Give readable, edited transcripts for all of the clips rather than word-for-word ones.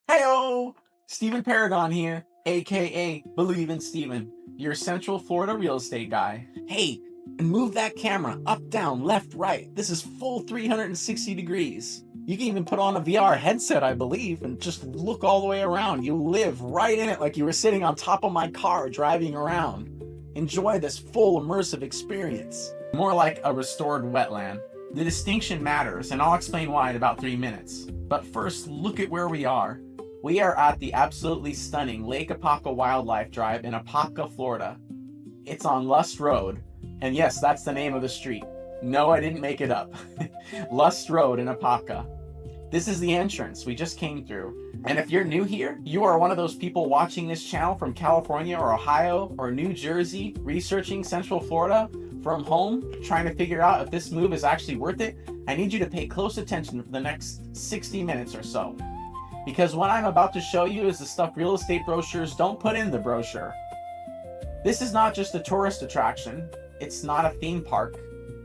Heyo! Stephen Paragone here, aka Believen Steven, your Central Florida real estate guy. Hey, and move that camera up, down, left, right. This is full 360 degrees. You can even put on a VR headset, I believe, and just look all the way around. You live right in it like you were sitting on top of my car driving around. Enjoy this full immersive experience. More like a restored wetland. The distinction matters, and I'll explain why in about 3 minutes. But first, look at where we are. We are at the absolutely stunning Lake Apopka Wildlife Drive in Apopka, Florida. It's on Lust Road, and yes, that's the name of the street. No, I didn't make it up. Lust Road in Apopka. This is the entrance we just came through. And if you're new here, you are one of those people watching this channel from California or Ohio or New Jersey, researching Central Florida from home, trying to figure out if this move is actually worth it. I need you to pay close attention for the next 60 minutes or so. Because what I'm about to show you is the stuff real estate brochures don't put in the brochure. This is not just a tourist attraction. It's not a theme park.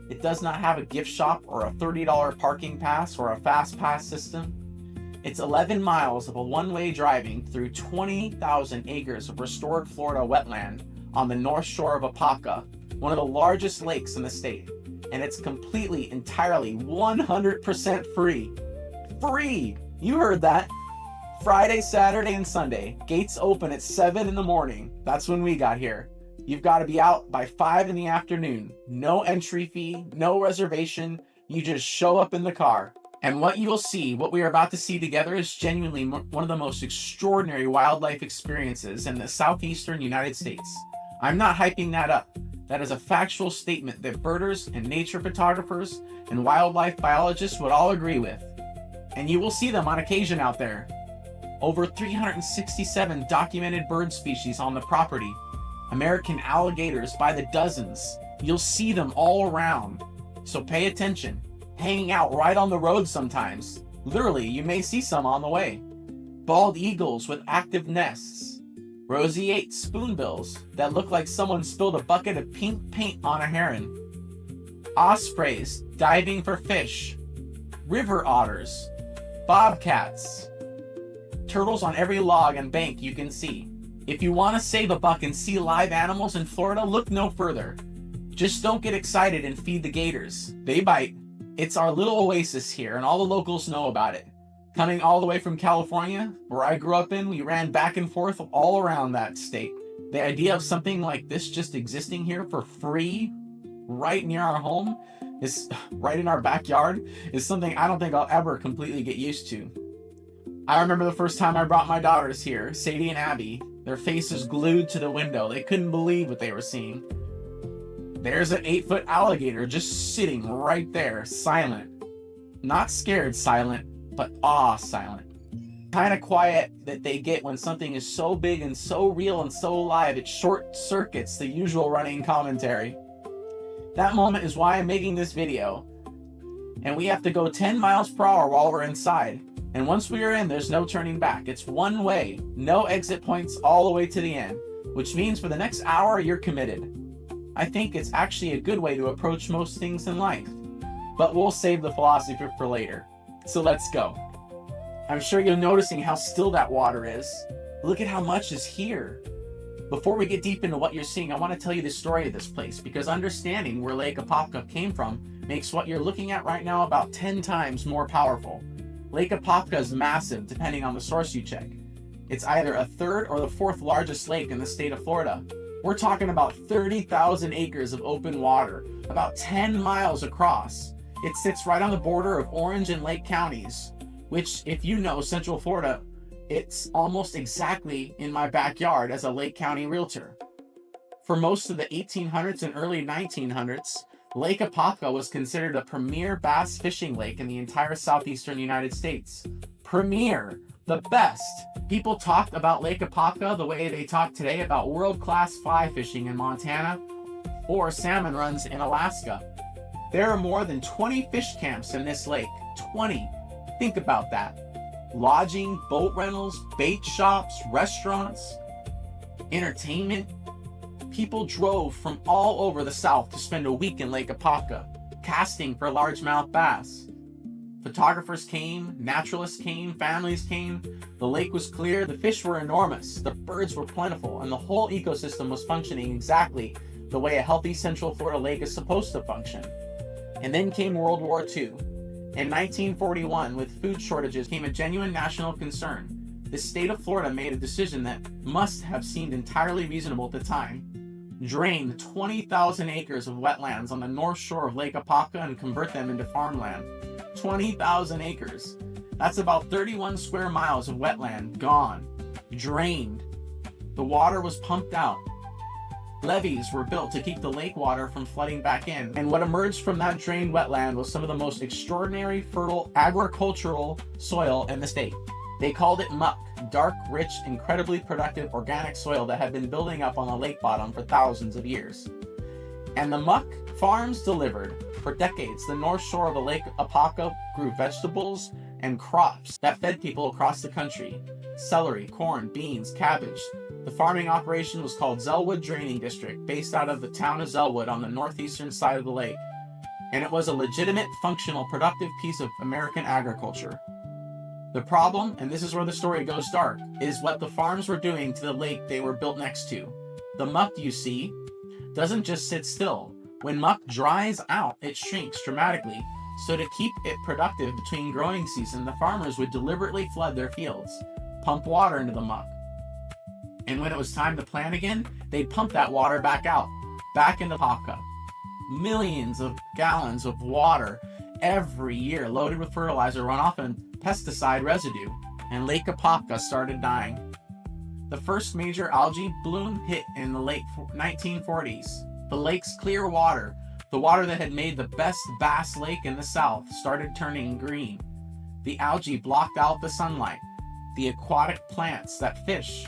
It does not have a gift shop or a $30 parking pass or a fast pass system. It's 11 miles of a one-way driving through 20,000 acres of restored Florida wetland on the North Shore of Apopka, one of the largest lakes in the state. And it's completely, entirely, 100% free. Free! You heard that. Friday, Saturday, and Sunday. Gates open at 7 in the morning. That's when we got here. You've got to be out by 5 in the afternoon. No entry fee, no reservation. You just show up in the car. And what you'll see, what we are about to see together, is genuinely one of the most extraordinary wildlife experiences in the southeastern United States. I'm not hyping that up. That is a factual statement that birders and nature photographers and wildlife biologists would all agree with. And you will see them on occasion out there. Over 367 documented bird species on the property. American alligators by the dozens. You'll see them all around. So pay attention. Hanging out right on the road sometimes. Literally, you may see some on the way. Bald eagles with active nests. Roseate spoonbills that look like someone spilled a bucket of pink paint on a heron. Ospreys diving for fish. River otters. Bobcats. Turtles on every log and bank you can see. If you want to save a buck and see live animals in Florida, look no further. Just don't get excited and feed the gators. They bite. It's our little oasis here, and all the locals know about it. Coming all the way from California, where I grew up in, we ran back and forth all around that state. The idea of something like this just existing here for free, right near our home, is right in our backyard, is something I don't think I'll ever completely get used to. I remember the first time I brought my daughters here, Sadie and Abby, their faces glued to the window. They couldn't believe what they were seeing. There's an 8-foot alligator just sitting right there, silent. Not scared silent, but awe silent. Kind of quiet that they get when something is so big and so real and so alive it short circuits the usual running commentary. That moment is why I'm making this video. And we have to go 10 miles per hour while we're inside. And once we are in, there's no turning back. It's one way, no exit points all the way to the end, which means for the next hour, you're committed. I think it's actually a good way to approach most things in life. But we'll save the philosophy for later. So let's go. I'm sure you're noticing how still that water is. Look at how much is here. Before we get deep into what you're seeing, I want to tell you the story of this place, because understanding where Lake Apopka came from makes what you're looking at right now about 10 times more powerful. Lake Apopka is massive, depending on the source you check. It's either a third or the fourth largest lake in the state of Florida. We're talking about 30,000 acres of open water, about 10 miles across. It sits right on the border of Orange and Lake counties, which, if you know Central Florida, it's almost exactly in my backyard as a Lake County realtor. For most of the 1800s and early 1900s, Lake Apopka was considered a premier bass fishing lake in the entire southeastern United States. Premier, the best. People talked about Lake Apopka the way they talk today about world-class fly fishing in Montana or salmon runs in Alaska. There are more than 20 fish camps in this lake. 20. Think about that. Lodging, boat rentals, bait shops, restaurants, entertainment. People drove from all over the south to spend a week in Lake Apopka, casting for largemouth bass. Photographers came, naturalists came, families came. The lake was clear, the fish were enormous, the birds were plentiful, and the whole ecosystem was functioning exactly the way a healthy Central Florida lake is supposed to function. And then came World War II. In 1941, with food shortages came a genuine national concern. The state of Florida made a decision that must have seemed entirely reasonable at the time. Drain 20,000 acres of wetlands on the north shore of Lake Apopka and convert them into farmland. 20,000 acres. That's about 31 square miles of wetland gone, drained. The water was pumped out. Levees were built to keep the lake water from flooding back in, and what emerged from that drained wetland was some of the most extraordinary fertile agricultural soil in the state. They called it muck, dark, rich, incredibly productive organic soil that had been building up on the lake bottom for thousands of years. And the muck farms delivered. For decades, the north shore of the Lake Apopka grew vegetables and crops that fed people across the country. Celery, corn, beans, cabbage. The farming operation was called Zellwood Draining District, based out of the town of Zellwood on the northeastern side of the lake. And it was a legitimate, functional, productive piece of American agriculture. The problem, and this is where the story goes dark, is what the farms were doing to the lake they were built next to. The muck, you see, doesn't just sit still. When muck dries out, it shrinks dramatically. So to keep it productive between growing season, the farmers would deliberately flood their fields, pump water into the muck. And when it was time to plant again, they'd pump that water back out, back into Apopka. Millions of gallons of water every year loaded with fertilizer runoff and pesticide residue, and Lake Apopka started dying. The first major algae bloom hit in the late 1940s. The lake's clear water, the water that had made the best bass lake in the south, started turning green. The algae blocked out the sunlight. The aquatic plants that fish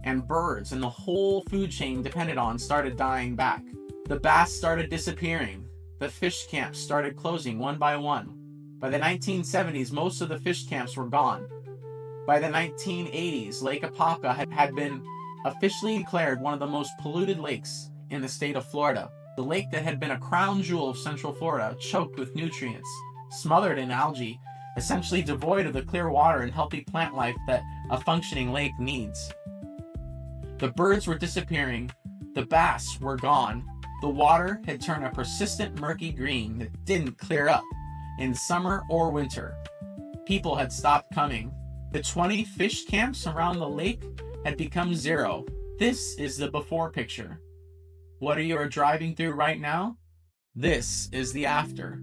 and birds and the whole food chain depended on started dying back. The bass started disappearing. The fish camps started closing one by one. By the 1970s, most of the fish camps were gone. By the 1980s, Lake Apopka had been officially declared one of the most polluted lakes in the state of Florida. The lake that had been a crown jewel of Central Florida, choked with nutrients, smothered in algae, essentially devoid of the clear water and healthy plant life that a functioning lake needs. The birds were disappearing. The bass were gone. The water had turned a persistent murky green that didn't clear up in summer or winter. People had stopped coming. The 20 fish camps around the lake had become zero. This is the before picture. What you are driving through right now? This is the after.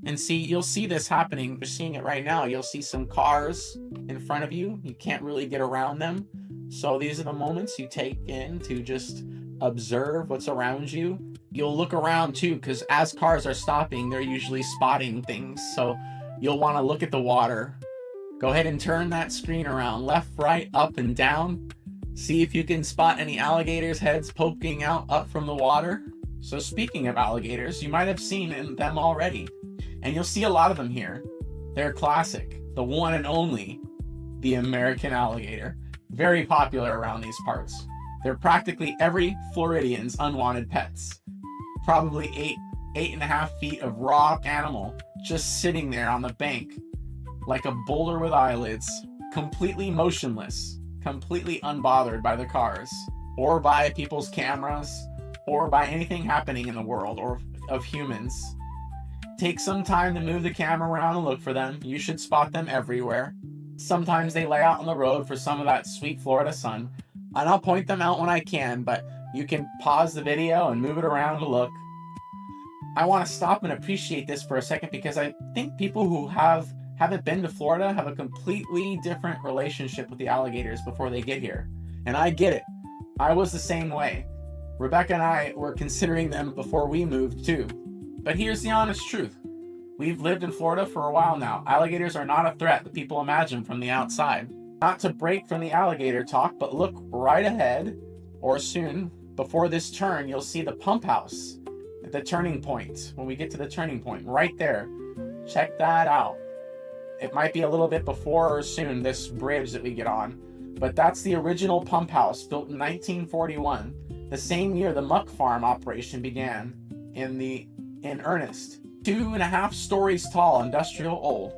And see, you'll see this happening. You're seeing it right now. You'll see some cars in front of you. You can't really get around them. So these are the moments you take in to just observe what's around you. You'll look around too, because as cars are stopping, they're usually spotting things. So you'll want to look at the water. Go ahead and turn that screen around, left, right, up, and down. See if you can spot any alligators' heads poking out up from the water. So speaking of alligators, you might have seen them already. And you'll see a lot of them here. They're classic, the one and only, the American alligator. Very popular around these parts. They're practically every Floridian's unwanted pets. Probably 8.5 feet of raw animal just sitting there on the bank like a boulder with eyelids, completely motionless, completely unbothered by the cars or by people's cameras or by anything happening in the world or of humans. Take some time to move the camera around and look for them. You should spot them everywhere. Sometimes they lay out on the road for some of that sweet Florida sun, and I'll point them out when I can, but you can pause the video and move it around to look. I want to stop and appreciate this for a second because I think people who haven't been to Florida have a completely different relationship with the alligators before they get here. And I get it. I was the same way. Rebecca and I were considering them before we moved too. But here's the honest truth. We've lived in Florida for a while now. Alligators are not a threat that people imagine from the outside. Not to break from the alligator talk, but look right ahead, or soon, before this turn, you'll see the pump house at the turning point. When we get to the turning point, right there. Check that out. It might be a little bit before or soon this bridge that we get on, but that's the original pump house built in 1941, the same year the muck farm operation began in earnest. 2.5 stories tall, industrial old.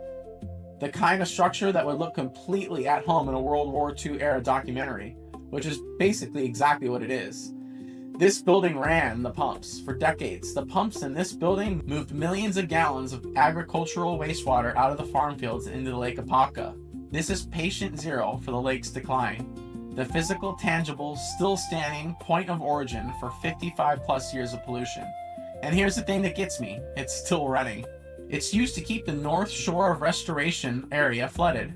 The kind of structure that would look completely at home in a World War II era documentary, which is basically exactly what it is. This building ran the pumps for decades. The pumps in this building moved millions of gallons of agricultural wastewater out of the farm fields into the Lake Apopka. This is patient zero for the lake's decline. The physical, tangible, still standing point of origin for 55 plus years of pollution. And here's the thing that gets me. It's still running. It's used to keep the North Shore of Restoration area flooded,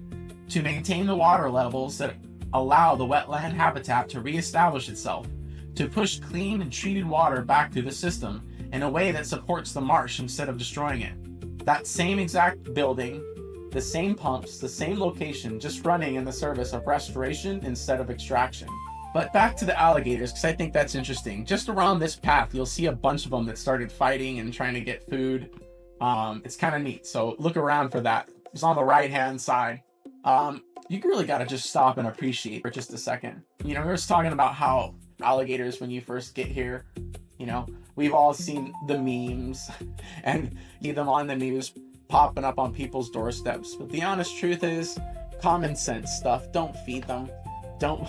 to maintain the water levels that allow the wetland habitat to reestablish itself, to push clean and treated water back through the system in a way that supports the marsh instead of destroying it. That same exact building, the same pumps, the same location, just running in the service of restoration instead of extraction. But back to the alligators, because I think that's interesting. Just around this path, you'll see a bunch of them that started fighting and trying to get food. It's kind of neat, so look around for that. It's on the right-hand side. You really got to just stop and appreciate for just a second. You know, we were just talking about how alligators, when you first get here, you know, we've all seen the memes and see them on the news popping up on people's doorsteps. But the honest truth is, common sense stuff. Don't feed them. Don't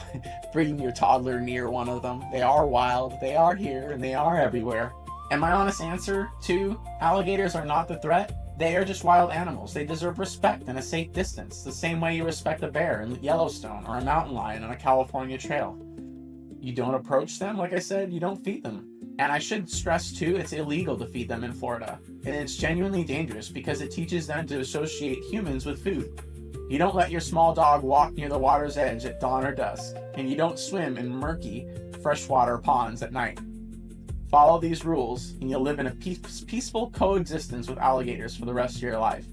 bring your toddler near one of them. They are wild, they are here, and they are everywhere. And my honest answer to alligators are not the threat. They are just wild animals. They deserve respect and a safe distance, the same way you respect a bear in Yellowstone or a mountain lion on a California trail. You don't approach them, like I said, you don't feed them. And I should stress too, it's illegal to feed them in Florida. And it's genuinely dangerous because it teaches them to associate humans with food. You don't let your small dog walk near the water's edge at dawn or dusk, and you don't swim in murky freshwater ponds at night. Follow these rules, and you'll live in a peaceful coexistence with alligators for the rest of your life.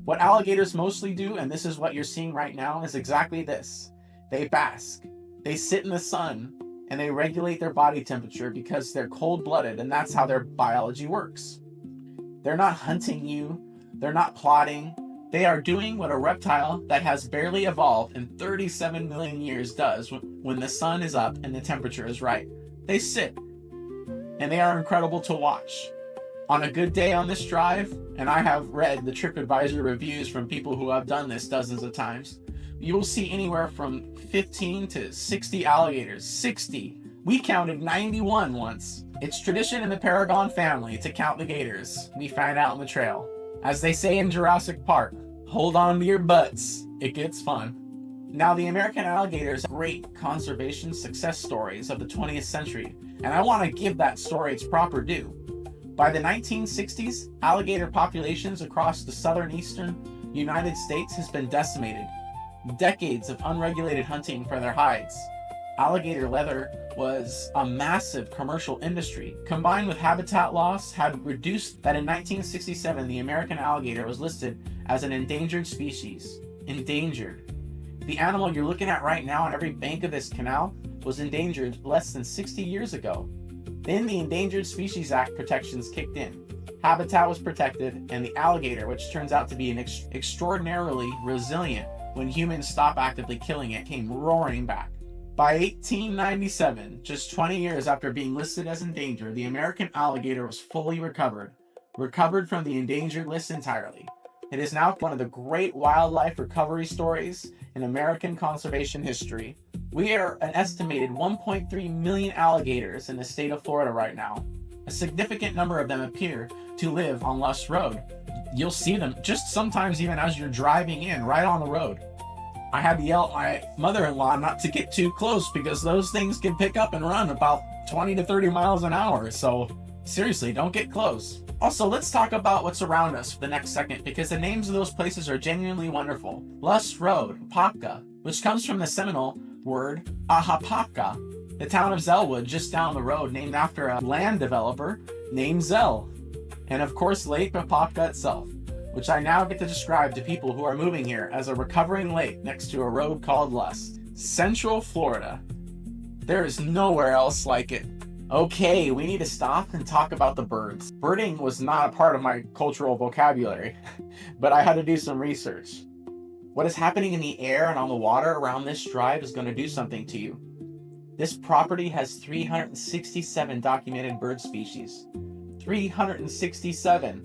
What alligators mostly do, and this is what you're seeing right now, is exactly this. They bask. They sit in the sun, and they regulate their body temperature because they're cold-blooded, and that's how their biology works. They're not hunting you. They're not plotting. They are doing what a reptile that has barely evolved in 37 million years does when the sun is up and the temperature is right. They sit. And they are incredible to watch. On a good day on this drive, and I have read the TripAdvisor reviews from people who have done this dozens of times, you will see anywhere from 15 to 60 alligators. 60. We counted 91 once. It's tradition in the Paragone family to count the gators we find out on the trail. As they say in Jurassic Park, hold on to your butts. It gets fun. Now, the American alligators are great conservation success stories of the 20th century, and I want to give that story its proper due. By the 1960s, alligator populations across the southern eastern United States has been decimated. Decades of unregulated hunting for their hides. Alligator leather was a massive commercial industry. Combined with habitat loss, had reduced that in 1967 the American alligator was listed as an endangered species. Endangered. The animal you're looking at right now on every bank of this canal was endangered less than 60 years ago. Then the Endangered Species Act protections kicked in. Habitat was protected, and the alligator, which turns out to be an extraordinarily resilient when humans stop actively killing it, came roaring back. By 1897, just 20 years after being listed as endangered, the American alligator was fully recovered from the endangered list entirely. It is now one of the great wildlife recovery stories in American conservation history. We are an estimated 1.3 million alligators in the state of Florida right now. A significant number of them appear to live on Lush Road. You'll see them just sometimes even as you're driving in, right on the road. I had to yell at my mother-in-law not to get too close because those things can pick up and run about 20 to 30 miles an hour. So seriously, don't get close. Also, let's talk about what's around us for the next second because the names of those places are genuinely wonderful. Lush Road, Apopka, which comes from the Seminole word Ahapopka, the town of Zellwood just down the road named after a land developer named Zell. And of course, Lake Apopka itself, which I now get to describe to people who are moving here as a recovering lake next to a road called Lust. Central Florida. There is nowhere else like it. Okay, we need to stop and talk about the birds. Birding was not a part of my cultural vocabulary, but I had to do some research. What is happening in the air and on the water around this drive is going to do something to you. This property has 367 documented bird species. 367.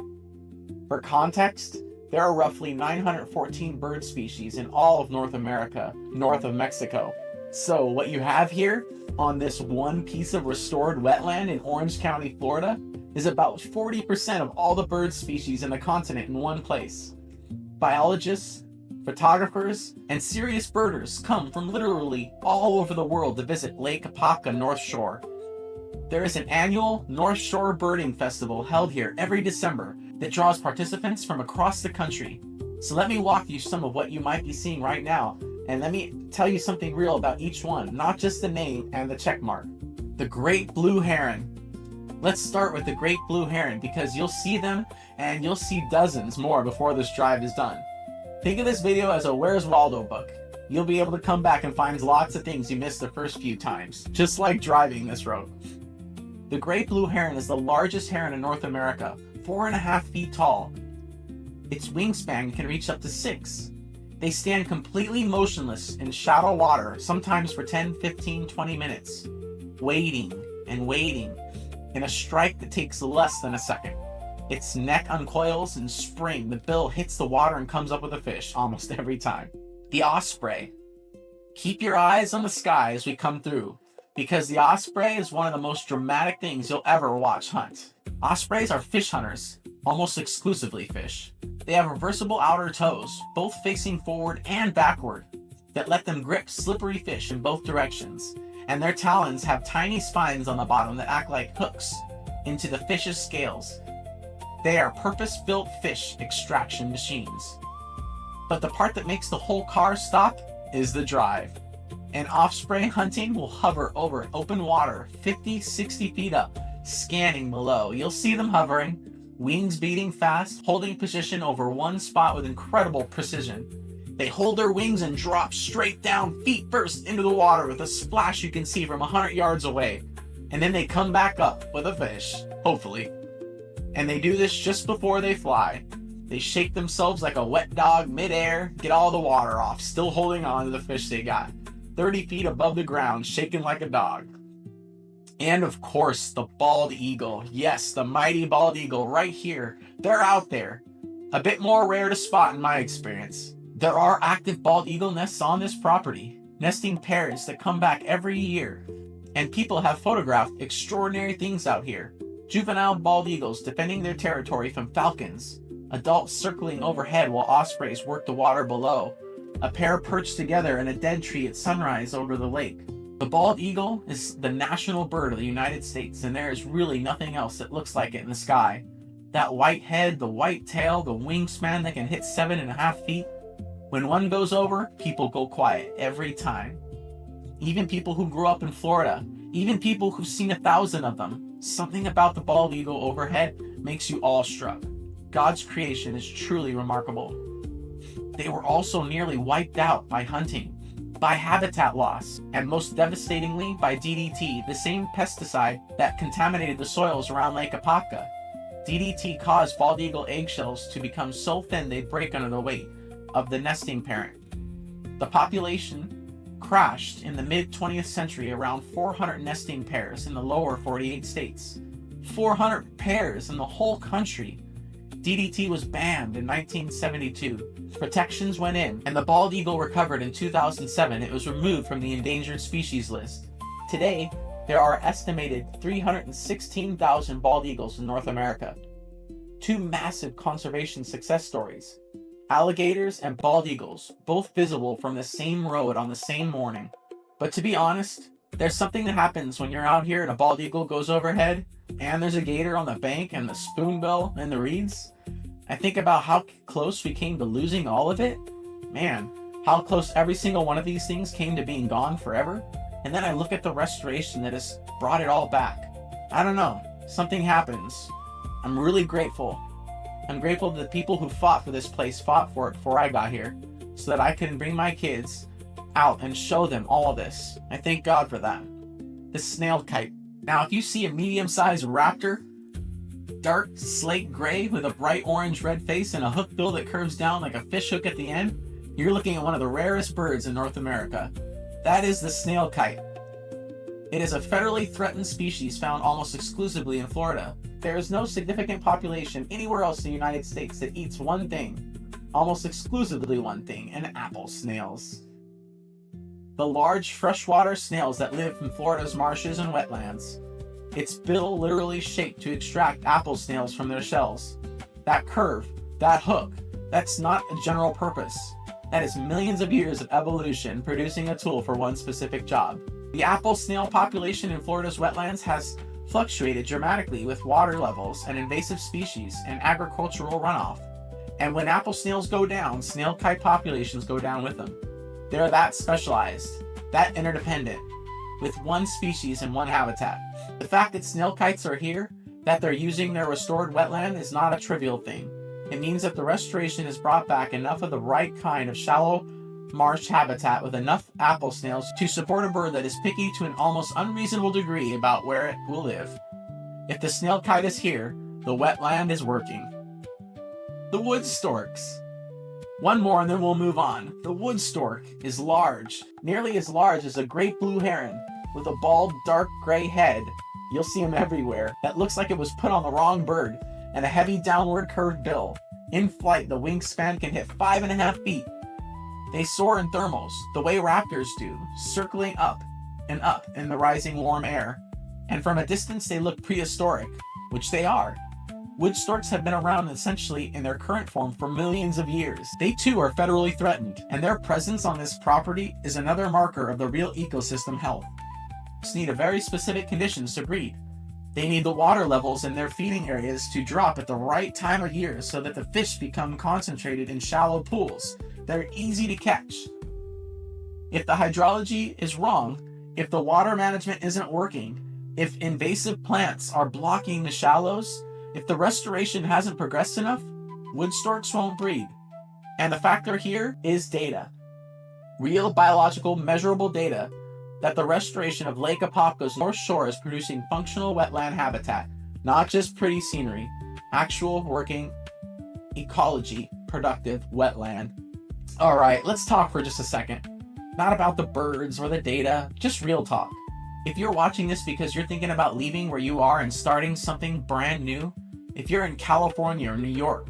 For context, there are roughly 914 bird species in all of North America, north of Mexico. So what you have here on this one piece of restored wetland in Orange County, Florida, is about 40% of all the bird species in the continent in one place. Biologists, photographers, and serious birders come from literally all over the world to visit Lake Apopka North Shore. There is an annual North Shore Birding Festival held here every December that draws participants from across the country. So let me walk you some of what you might be seeing right now, and let me tell you something real about each one, not just the name and the check mark. The great blue heron. Let's start with the great blue heron because you'll see them and you'll see dozens more before this drive is done. Think of this video as a Where's Waldo book. You'll be able to come back and find lots of things you missed the first few times, just like driving this road. The great blue heron is the largest heron in North America, 4.5 feet tall. Its wingspan can reach up to 6. They stand completely motionless in shallow water, sometimes for 10, 15, 20 minutes, waiting and waiting in a strike that takes less than a second. Its neck uncoils and spring, the bill hits the water and comes up with a fish almost every time. The osprey. Keep your eyes on the sky as we come through, because the osprey is one of the most dramatic things you'll ever watch hunt. Ospreys are fish hunters, almost exclusively fish. They have reversible outer toes, both facing forward and backward, that let them grip slippery fish in both directions, and their talons have tiny spines on the bottom that act like hooks into the fish's scales. They are purpose-built fish extraction machines. But the part that makes the whole car stop is the drive. And osprey hunting will hover over open water 50, 60 feet up, scanning below. You'll see them hovering, wings beating fast, holding position over one spot with incredible precision. They hold their wings and drop straight down feet first into the water with a splash you can see from 100 yards away. And then they come back up with a fish, hopefully. And they do this just before they fly. They shake themselves like a wet dog midair, get all the water off, still holding on to the fish they got. 30 feet above the ground, shaking like a dog. And of course, the bald eagle. Yes, the mighty bald eagle right here. They're out there. A bit more rare to spot in my experience. There are active bald eagle nests on this property, nesting pairs that come back every year. And people have photographed extraordinary things out here. Juvenile bald eagles defending their territory from falcons, adults circling overhead while ospreys work the water below, a pair perched together in a dead tree at sunrise over the lake. The bald eagle is the national bird of the United States, and there is really nothing else that looks like it in the sky. That white head, the white tail, the wingspan that can hit 7.5 feet. When one goes over, people go quiet every time. Even people who grew up in Florida, even people who've seen 1,000 of them, something about the bald eagle overhead makes you awestruck. God's creation is truly remarkable. They were also nearly wiped out by hunting, by habitat loss, and most devastatingly by DDT, the same pesticide that contaminated the soils around Lake Apopka. DDT caused bald eagle eggshells to become so thin they break under the weight of the nesting parent. The population crashed in the mid-20th century, around 400 nesting pairs in the lower 48 states. 400 pairs in the whole country. DDT was banned in 1972. Protections went in, and the bald eagle recovered in 2007. It was removed from the endangered species list. Today, there are estimated 316,000 bald eagles in North America. Two massive conservation success stories. Alligators and bald eagles, both visible from the same road on the same morning. But to be honest, there's something that happens when you're out here and a bald eagle goes overhead, and there's a gator on the bank and the spoonbill in the reeds. I think about how close we came to losing all of it. Man, how close every single one of these things came to being gone forever. And then I look at the restoration that has brought it all back. I don't know, something happens. I'm really grateful. I'm grateful that the people who fought for this place fought for it before I got here, so that I can bring my kids out and show them all of this. I thank God for that. This snail kite. Now, if you see a medium-sized raptor, dark slate gray with a bright orange-red face and a hook bill that curves down like a fish hook at the end, you're looking at one of the rarest birds in North America. That is the snail kite. It is a federally threatened species found almost exclusively in Florida. There is no significant population anywhere else in the United States that eats one thing, almost exclusively one thing, and apple snails. The large freshwater snails that live in Florida's marshes and wetlands. Its bill literally shaped to extract apple snails from their shells. That curve, that hook, that's not a general purpose. That is millions of years of evolution producing a tool for one specific job. The apple snail population in Florida's wetlands has fluctuated dramatically with water levels and invasive species and agricultural runoff. And when apple snails go down, snail kite populations go down with them. They're that specialized, that interdependent, with one species and one habitat. The fact that snail kites are here, that they're using their restored wetland, is not a trivial thing. It means that the restoration has brought back enough of the right kind of shallow marsh habitat with enough apple snails to support a bird that is picky to an almost unreasonable degree about where it will live. If the snail kite is here, the wetland is working. The wood storks. One more and then we'll move on. The wood stork is large, nearly as large as a great blue heron, with a bald, dark gray head. You'll see them everywhere. That looks like it was put on the wrong bird, and a heavy downward curved bill. In flight, the wingspan can hit 5.5 feet. They soar in thermals, the way raptors do, circling up and up in the rising warm air. And from a distance, they look prehistoric, which they are. Wood storks have been around essentially in their current form for millions of years. They too are federally threatened, and their presence on this property is another marker of the real ecosystem health. Storks need a very specific conditions to breed. They need the water levels in their feeding areas to drop at the right time of year so that the fish become concentrated in shallow pools that are easy to catch. If the hydrology is wrong, if the water management isn't working, if invasive plants are blocking the shallows, if the restoration hasn't progressed enough, wood storks won't breed. And the factor here is data. Real biological measurable data that the restoration of Lake Apopka's North Shore is producing functional wetland habitat, not just pretty scenery, actual working ecology, productive wetland. All right, let's talk for just a second. Not about the birds or the data, just real talk. If you're watching this because you're thinking about leaving where you are and starting something brand new, if you're in California or New York,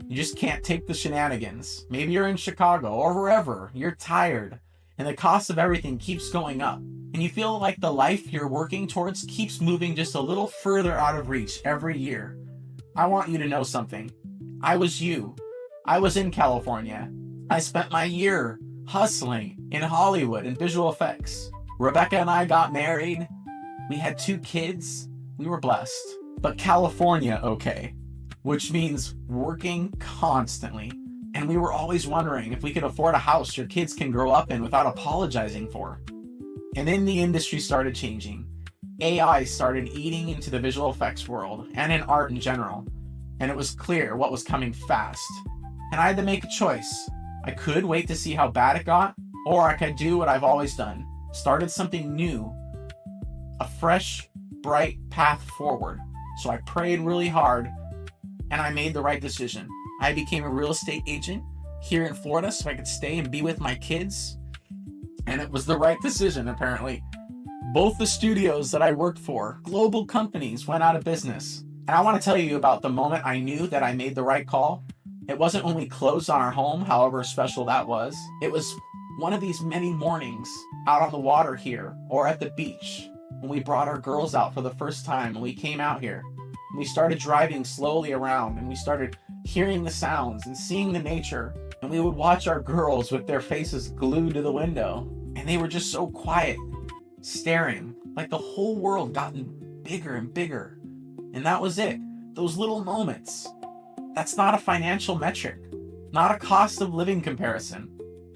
you just can't take the shenanigans. Maybe you're in Chicago or wherever, you're tired, and the cost of everything keeps going up, and you feel like the life you're working towards keeps moving just a little further out of reach every year. I want you to know something. I was you. I was in California. I spent my year hustling in Hollywood and visual effects. Rebecca and I got married. We had 2 kids. We were blessed. But California, okay, which means working constantly. And we were always wondering if we could afford a house your kids can grow up in without apologizing for. And then the industry started changing. AI started eating into the visual effects world and in art in general. And it was clear what was coming fast. And I had to make a choice. I could wait to see how bad it got, or I could do what I've always done. Started something new. A fresh, bright path forward. So I prayed really hard, and I made the right decision. I became a real estate agent here in Florida so I could stay and be with my kids. And it was the right decision, apparently. Both the studios that I worked for, global companies, went out of business. And I want to tell you about the moment I knew that I made the right call. It wasn't when we closed on our home, however special that was. It was one of these many mornings out on the water here or at the beach when we brought our girls out for the first time and we came out here. And we started driving slowly around and we started hearing the sounds and seeing the nature. And we would watch our girls with their faces glued to the window. And they were just so quiet, staring, like the whole world gotten bigger and bigger. And that was it. Those little moments. That's not a financial metric, not a cost of living comparison,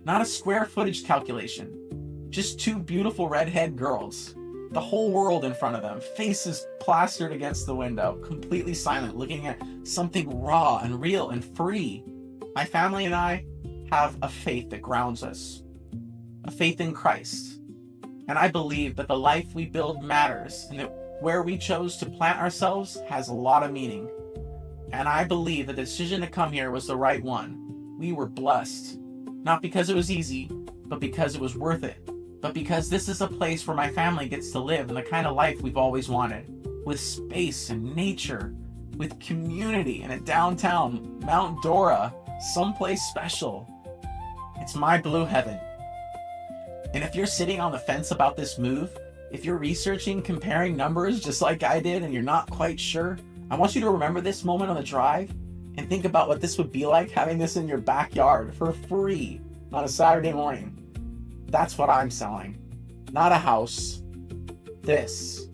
not a square footage calculation. Just 2 beautiful redhead girls, the whole world in front of them, faces plastered against the window, completely silent, looking at something raw and real and free. My family and I have a faith that grounds us, a faith in Christ. And I believe that the life we build matters and that where we chose to plant ourselves has a lot of meaning. And I believe the decision to come here was the right one. We were blessed, not because it was easy, but because it was worth it. but because this is a place where my family gets to live and the kind of life we've always wanted, with space and nature, with community and a downtown Mount Dora, someplace special. It's my blue heaven. And if you're sitting on the fence about this move, if you're researching, comparing numbers just like I did and you're not quite sure, I want you to remember this moment on the drive and think about what this would be like having this in your backyard for free on a Saturday morning. That's what I'm selling. Not a house. This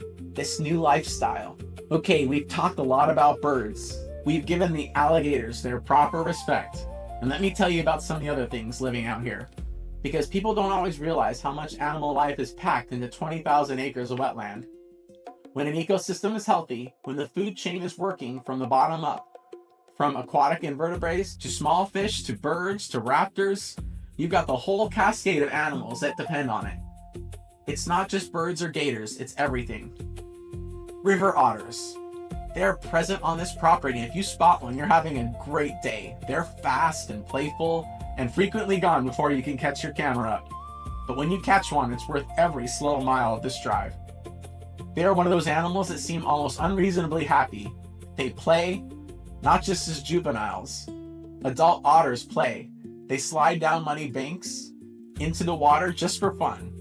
new lifestyle. Okay, we've talked a lot about birds. We've given the alligators their proper respect. And let me tell you about some of the other things living out here. Because people don't always realize how much animal life is packed into 20,000 acres of wetland. When an ecosystem is healthy, when the food chain is working from the bottom up, from aquatic invertebrates to small fish to birds to raptors, you've got the whole cascade of animals that depend on it. It's not just birds or gators, it's everything. River otters. They're present on this property, and if you spot one, you're having a great day. They're fast and playful, and frequently gone before you can catch your camera up. But when you catch one, it's worth every slow mile of this drive. They are one of those animals that seem almost unreasonably happy. They play, not just as juveniles. Adult otters play. They slide down muddy banks into the water just for fun.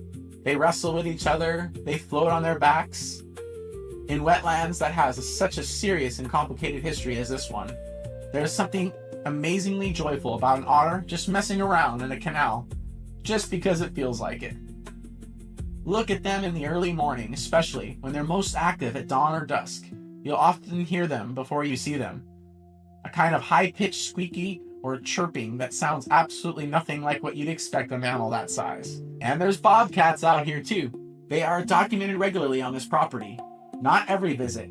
They wrestle with each other. They float on their backs. In wetlands that has such a serious and complicated history as this one, there's something amazingly joyful about an otter just messing around in a canal, just because it feels like it. Look at them in the early morning, especially when they're most active at dawn or dusk. You'll often hear them before you see them. A kind of high-pitched squeaky or chirping that sounds absolutely nothing like what you'd expect a mammal that size. And there's bobcats out here too. They are documented regularly on this property. Not every visit.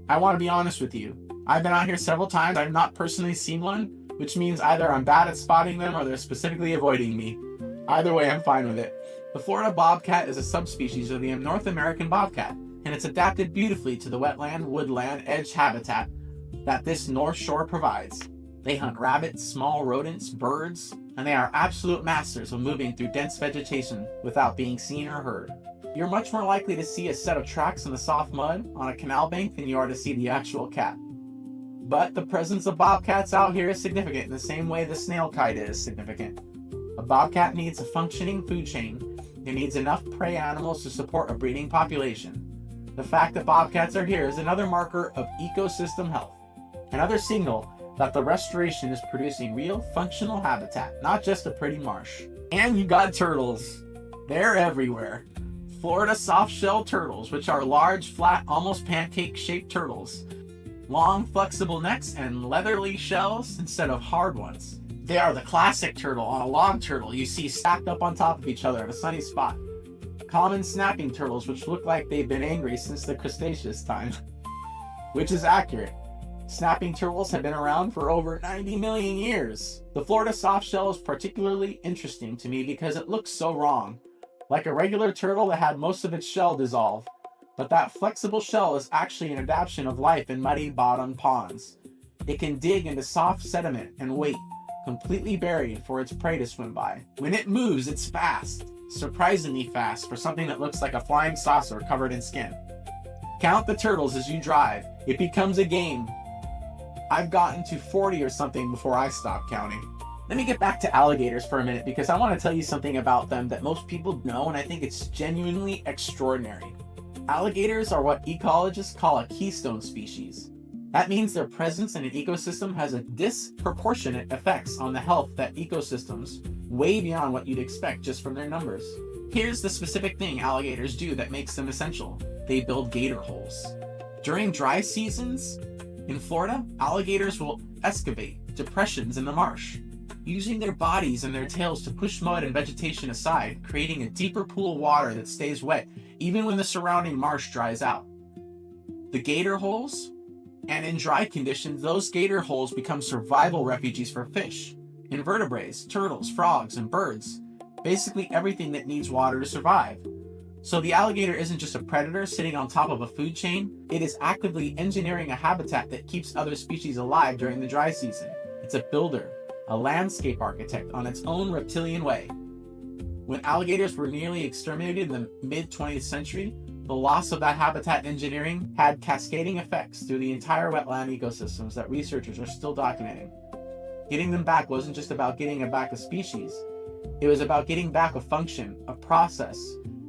I want to be honest with you. I've been out here several times. I've not personally seen one, which means either I'm bad at spotting them or they're specifically avoiding me. Either way, I'm fine with it. The Florida bobcat is a subspecies of the North American bobcat, and it's adapted beautifully to the wetland, woodland, edge habitat that this North Shore provides. They hunt rabbits, small rodents, birds, and they are absolute masters of moving through dense vegetation without being seen or heard. You're much more likely to see a set of tracks in the soft mud on a canal bank than you are to see the actual cat. But the presence of bobcats out here is significant in the same way the snail kite is significant. A bobcat needs a functioning food chain. It needs enough prey animals to support a breeding population. The fact that bobcats are here is another marker of ecosystem health, another signal that the restoration is producing real functional habitat, not just a pretty marsh. And you got turtles. They're everywhere. Florida soft-shell turtles, which are large, flat, almost pancake-shaped turtles. Long, flexible necks and leathery shells instead of hard ones. They are the classic turtle on a log turtle you see stacked up on top of each other at a sunny spot. Common snapping turtles, which look like they've been angry since the Cretaceous time. Which is accurate. Snapping turtles have been around for over 90 million years. The Florida softshell is particularly interesting to me because it looks so wrong. Like a regular turtle that had most of its shell dissolve. But that flexible shell is actually an adaptation of life in muddy bottom ponds. It can dig into soft sediment and wait, completely buried, for its prey to swim by. When it moves, it's fast. Surprisingly fast for something that looks like a flying saucer covered in skin. Count the turtles as you drive. It becomes a game. I've gotten to 40 or something before I stopped counting. Let me get back to alligators for a minute because I want to tell you something about them that most people know, and I think it's genuinely extraordinary. Alligators are what ecologists call a keystone species. That means their presence in an ecosystem has a disproportionate effects on the health that ecosystems, way beyond what you'd expect just from their numbers. Here's the specific thing alligators do that makes them essential. They build gator holes. During dry seasons in Florida, alligators will excavate depressions in the marsh, using their bodies and their tails to push mud and vegetation aside, creating a deeper pool of water that stays wet even when the surrounding marsh dries out. The gator holes, and in dry conditions, those gator holes become survival refuges for fish, invertebrates, turtles, frogs, and birds. Basically everything that needs water to survive. So the alligator isn't just a predator sitting on top of a food chain, it is actively engineering a habitat that keeps other species alive during the dry season. It's a builder, a landscape architect on its own reptilian way. When alligators were nearly exterminated in the mid-20th century, the loss of that habitat engineering had cascading effects through the entire wetland ecosystems that researchers are still documenting. Getting them back wasn't just about getting back a species, it was about getting back a function, a process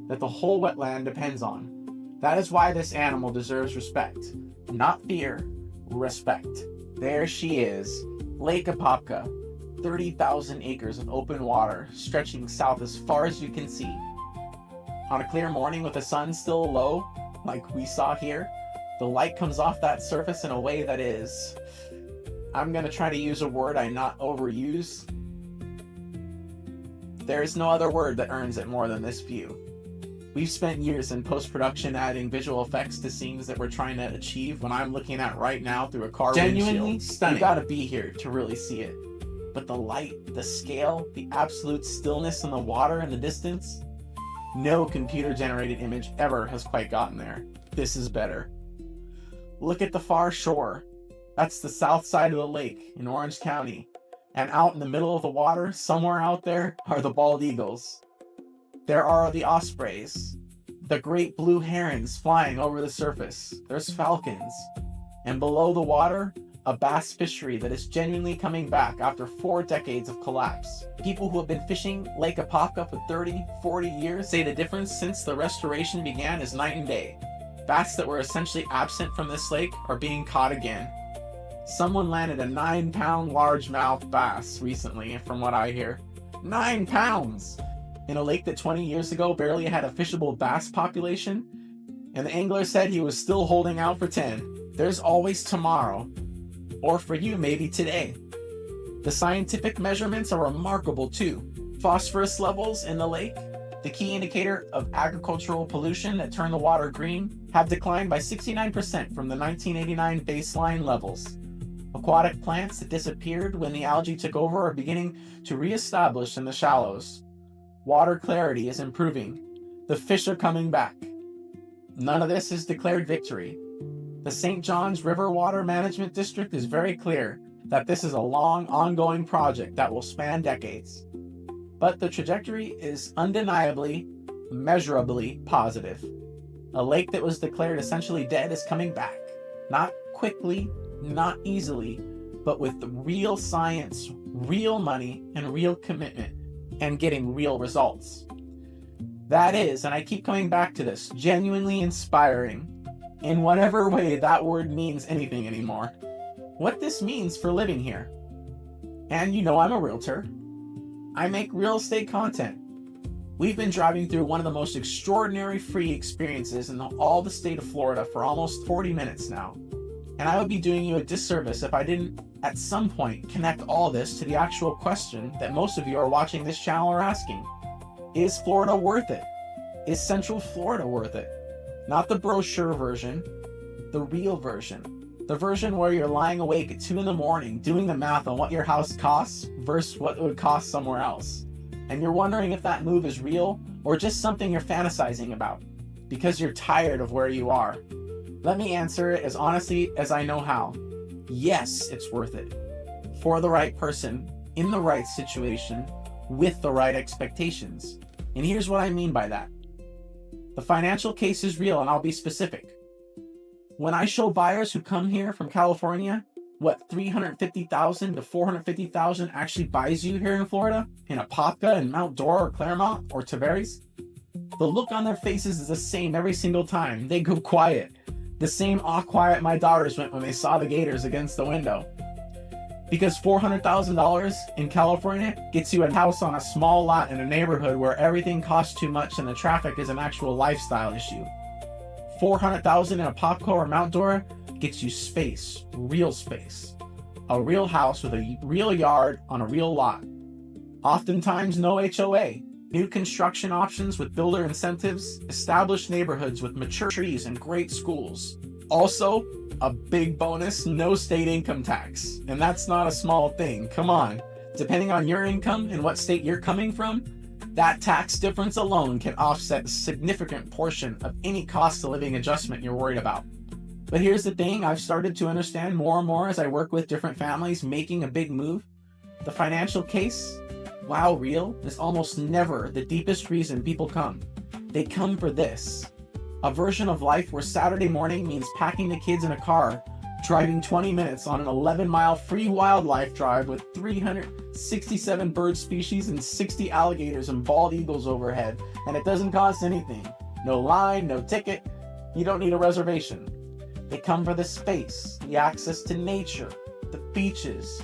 that the whole wetland depends on. That is why this animal deserves respect. Not fear, respect. There she is, Lake Apopka, 30,000 acres of open water stretching south as far as you can see. On a clear morning with the sun still low, like we saw here, the light comes off that surface in a way that is... I'm gonna try to use a word I not overuse. There is no other word that earns it more than this view. We've spent years in post-production adding visual effects to scenes that we're trying to achieve when I'm looking at right now through a car Genuinely windshield. stunning. You gotta be here to really see it. But the light, the scale, the absolute stillness in the water in the distance, no computer-generated image ever has quite gotten there. This is better. Look at the far shore. That's the south side of the lake in Orange County. And out in the middle of the water, somewhere out there, are the bald eagles. There are the ospreys, the great blue herons flying over the surface. There's falcons. And below the water, a bass fishery that is genuinely coming back after 4 decades of collapse. People who have been fishing Lake Apopka for 30, 40 years say the difference since the restoration began is night and day. Bass that were essentially absent from this lake are being caught again. Someone landed a 9-pound largemouth bass recently, from what I hear. 9 pounds! In a lake that 20 years ago barely had a fishable bass population, and the angler said he was still holding out for 10. There's always tomorrow. Or for you, maybe today. The scientific measurements are remarkable too. Phosphorus levels in the lake, the key indicator of agricultural pollution that turned the water green, have declined by 69% from the 1989 baseline levels. Aquatic plants that disappeared when the algae took over are beginning to reestablish in the shallows. Water clarity is improving. The fish are coming back. None of this is declared victory. The St. John's River Water Management District is very clear that this is a long, ongoing project that will span decades. But the trajectory is undeniably, measurably positive. A lake that was declared essentially dead is coming back. Not quickly, not easily, but with real science, real money, and real commitment, and getting real results. That is, and I keep coming back to this, genuinely inspiring, in whatever way that word means anything anymore. What this means for living here. And you know I'm a realtor. I make real estate content. We've been driving through one of the most extraordinary free experiences in all the state of Florida for almost 40 minutes now. And I would be doing you a disservice if I didn't, at some point, connect all this to the actual question that most of you are watching this channel are asking. Is Florida worth it? Is Central Florida worth it? Not the brochure version, the real version. The version where you're lying awake at 2 in the morning doing the math on what your house costs versus what it would cost somewhere else. And you're wondering if that move is real or just something you're fantasizing about because you're tired of where you are. Let me answer it as honestly as I know how. Yes, it's worth it. For the right person, in the right situation, with the right expectations. And here's what I mean by that. The financial case is real, and I'll be specific. When I show buyers who come here from California what $350,000 to $450,000 actually buys you here in Florida, in Apopka and Mount Dora or Claremont or Tavares, the look on their faces is the same every single time. They go quiet. The same quiet my daughters went when they saw the Gators against the window. Because $400,000 in California gets you a house on a small lot in a neighborhood where everything costs too much and the traffic is an actual lifestyle issue. $400,000 in Apopka or Mount Dora gets you space, a real house with a real yard on a real lot. Oftentimes no HOA, new construction options with builder incentives, established neighborhoods with mature trees and great schools. Also, a big bonus, no state income tax. And that's not a small thing, come on. Depending on your income and what state you're coming from, that tax difference alone can offset a significant portion of any cost of living adjustment you're worried about. But here's the thing I've started to understand more and more as I work with different families making a big move. The financial case, While real is almost never the deepest reason people come. They come for this. A version of life where Saturday morning means packing the kids in a car, driving 20 minutes on an 11-mile free wildlife drive with 367 bird species and 60 alligators and bald eagles overhead, and it doesn't cost anything. No line, no ticket. You don't need a reservation. They come for the space, the access to nature, the beaches,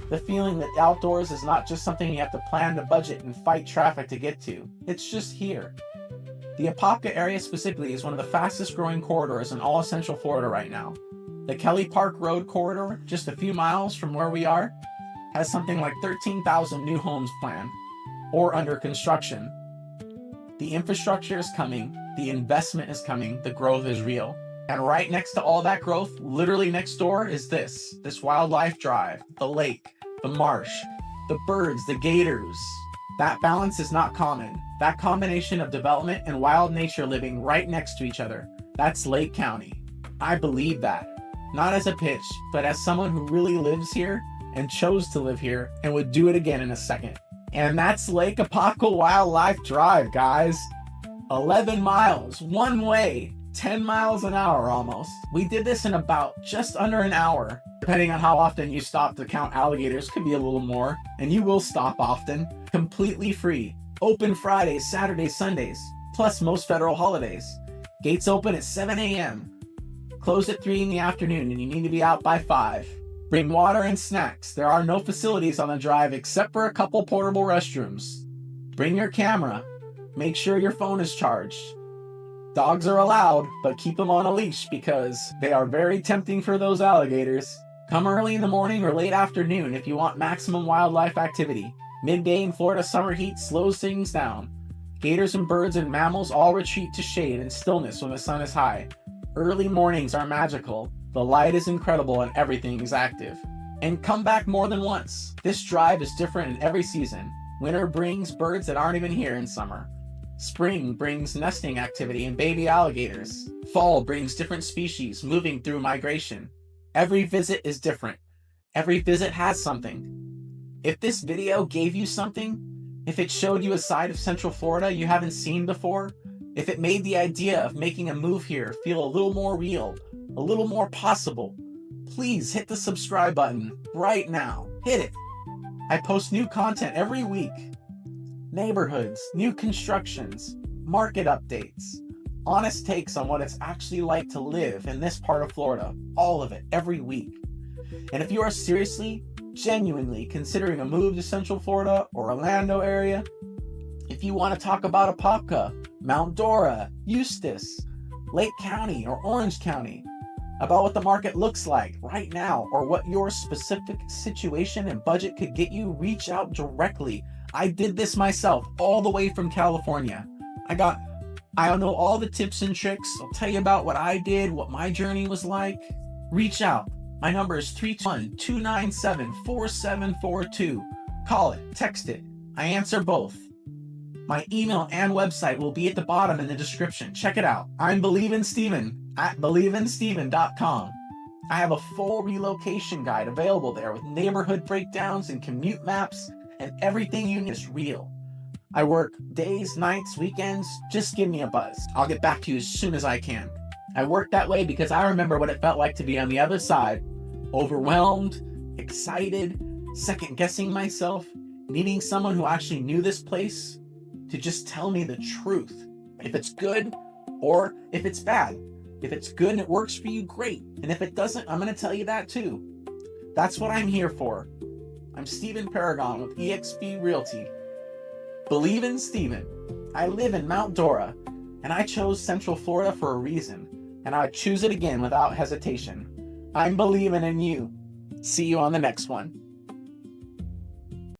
the feeling that outdoors is not just something you have to plan to budget and fight traffic to get to. It's just here. The Apopka area specifically is one of the fastest growing corridors in all of Central Florida right now. The Kelly Park Road corridor, just a few miles from where we are, has something like 13,000 new homes planned or under construction. The infrastructure is coming, the investment is coming, the growth is real. And right next to all that growth, literally next door, is this wildlife drive, the lake, the marsh, the birds, the gators. That balance is not common. That combination of development and wild nature living right next to each other, that's Lake County. I believe that. Not as a pitch, but as someone who really lives here and chose to live here and would do it again in a second. And that's Lake Apopka Wildlife Drive, guys. 11 miles, one way, 10 miles an hour almost. We did this in about just under an hour. Depending on how often you stop to count alligators, could be a little more, and you will stop often. Completely free. Open Fridays, Saturdays, Sundays, plus most federal holidays. Gates open at 7 a.m. Close at 3 in the afternoon, and you need to be out by 5. Bring water and snacks. There are no facilities on the drive except for a couple portable restrooms. Bring your camera. Make sure your phone is charged. Dogs are allowed, but keep them on a leash because they are very tempting for those alligators. Come early in the morning or late afternoon if you want maximum wildlife activity. Midday in Florida summer heat slows things down. Gators and birds and mammals all retreat to shade and stillness when the sun is high. Early mornings are magical. The light is incredible and everything is active. And come back more than once. This drive is different in every season. Winter brings birds that aren't even here in summer. Spring brings nesting activity and baby alligators. Fall brings different species moving through migration. Every visit is different. Every visit has something. If this video gave you something, if it showed you a side of Central Florida you haven't seen before, if it made the idea of making a move here feel a little more real, a little more possible, please hit the subscribe button right now. Hit it. I post new content every week. Neighborhoods, new constructions, market updates, honest takes on what it's actually like to live in this part of Florida, all of it, every week. And if you are seriously, genuinely considering a move to Central Florida or Orlando area, if you want to talk about Apopka, Mount Dora, Eustis, Lake County, or Orange County, about what the market looks like right now or what your specific situation and budget could get you, reach out directly. I did this myself all the way from California. I don't know all the tips and tricks. I'll tell you about what I did, what my journey was like. Reach out. My number is 321-297-4742. Call it, text it. I answer both. My email and website will be at the bottom in the description. Check it out. I'm Believen Steven at believensteven.com. I have a full relocation guide available there with neighborhood breakdowns and commute maps, and everything you need is real. I work days, nights, weekends. Just give me a buzz. I'll get back to you as soon as I can. I work that way because I remember what it felt like to be on the other side, overwhelmed, excited, second-guessing myself, needing someone who actually knew this place to just tell me the truth. If it's good or if it's bad. If it's good and it works for you, great. And if it doesn't, I'm going to tell you that too. That's what I'm here for. I'm Stephen Paragone with eXp Realty. Believen Steven. I live in Mount Dora, and I chose Central Florida for a reason, and I'd choose it again without hesitation. I'm believing in you. See you on the next one.